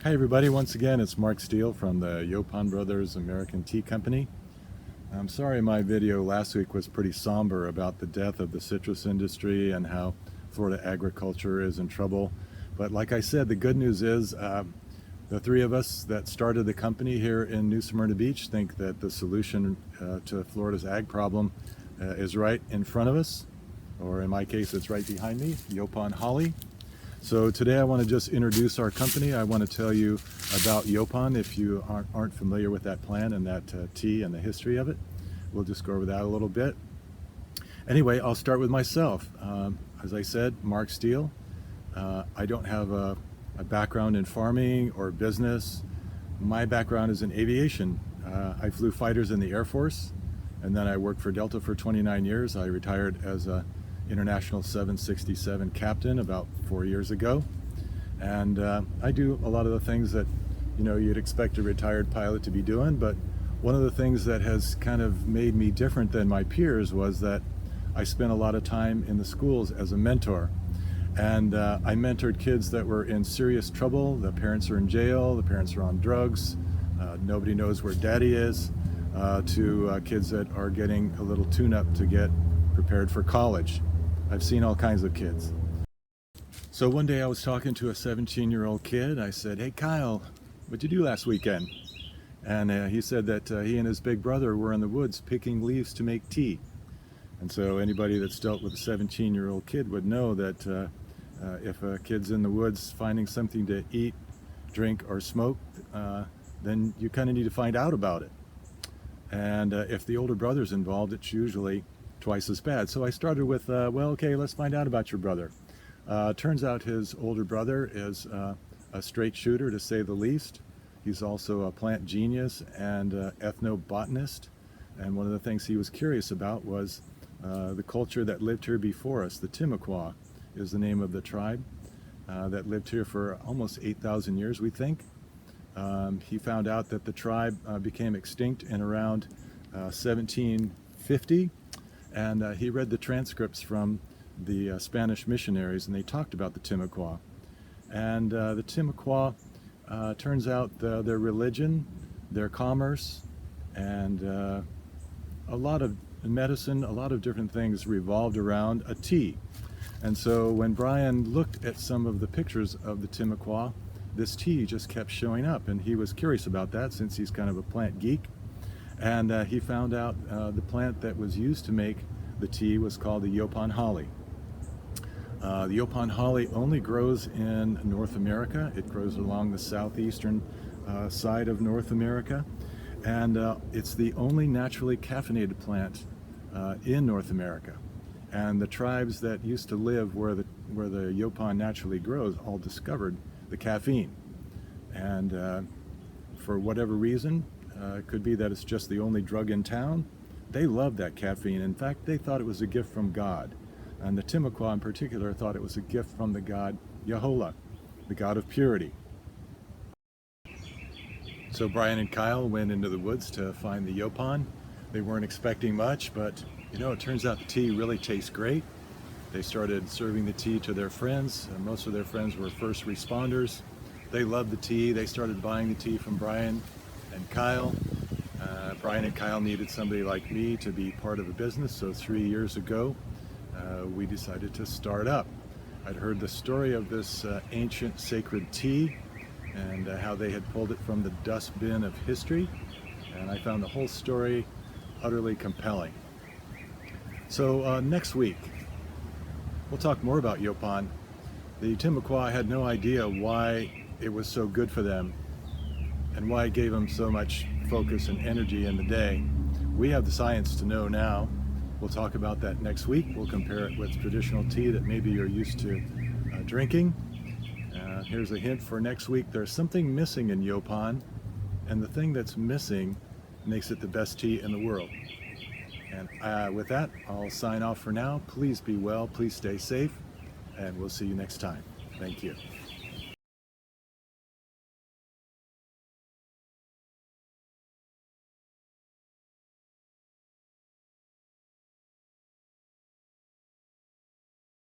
Hi everybody, once again it's Mark Steele from the Yaupon Brothers American Tea Company. I'm sorry my video last week was pretty somber about the death of the citrus industry and how Florida agriculture is in trouble. But like I said, the good news is the three of us that started the company here in New Smyrna Beach think that the solution to Florida's ag problem is right in front of us, or in my case it's right behind me, Yaupon Holly. So today I want to just introduce our company. I want to tell you about Yaupon if you aren't familiar with that plant and that tea and the history of it. We'll just go over that a little bit. Anyway, I'll start with myself. As I said, Mark Steele. I don't have a background in farming or business. My background is in aviation. I flew fighters in the Air Force, and then I worked for Delta for 29 years. I retired as a International 767 captain about 4 years ago, and I do a lot of the things that you'd expect a retired pilot to be doing. But one of the things that has kind of made me different than my peers was that I spent a lot of time in the schools as a mentor, and I mentored kids that were in serious trouble. The parents are in jail, the parents are on drugs, nobody knows where daddy is, to kids that are getting a little tune-up to get prepared for college. I've seen all kinds of kids. So one day I was talking to a 17-year-old kid. I said, "Hey Kyle, what'd you do last weekend?" And he said that he and his big brother were in the woods picking leaves to make tea. And so anybody that's dealt with a 17-year-old kid would know that if a kid's in the woods finding something to eat, drink, or smoke, then you kind of need to find out about it. And if the older brother's involved, it's usually twice as bad. So I started with, well, okay, let's find out about your brother. Turns out his older brother is a straight shooter, to say the least. He's also a plant genius and ethnobotanist. And one of the things he was curious about was the culture that lived here before us. The Timucua is the name of the tribe that lived here for almost 8,000 years, we think. He found out that the tribe became extinct in around 1750. And he read the transcripts from the Spanish missionaries, and they talked about the Timucua. And the Timucua, turns out their religion, their commerce, and a lot of medicine, a lot of different things revolved around a tea. And so when Brian looked at some of the pictures of the Timucua, this tea just kept showing up, and he was curious about that since he's kind of a plant geek. And he found out the plant that was used to make the tea was called the Yaupon holly. The Yaupon holly only grows in North America. It grows along the southeastern side of North America. And it's the only naturally caffeinated plant in North America. And the tribes that used to live where the Yaupon naturally grows all discovered the caffeine. And for whatever reason, it could be that it's just the only drug in town, they loved that caffeine. In fact, they thought it was a gift from God. And the Timucua in particular thought it was a gift from the god Yahola, the god of purity. So Brian and Kyle went into the woods to find the Yaupon. They weren't expecting much, but it turns out the tea really tastes great. They started serving the tea to their friends. Most of their friends were first responders. They loved the tea. They started buying the tea from Brian and Kyle. Brian and Kyle needed somebody like me to be part of a business, so 3 years ago we decided to start up. I'd heard the story of this ancient sacred tea and how they had pulled it from the dustbin of history, and I found the whole story utterly compelling. So next week we'll talk more about Yaupon. The Timucua had no idea why it was so good for them and why it gave them so much focus and energy in the day. We have the science to know now. We'll talk about that next week. We'll compare it with traditional tea that maybe you're used to drinking. Here's a hint for next week. There's something missing in Yaupon, and the thing that's missing makes it the best tea in the world. And with that, I'll sign off for now. Please be well, please stay safe, and we'll see you next time. Thank you.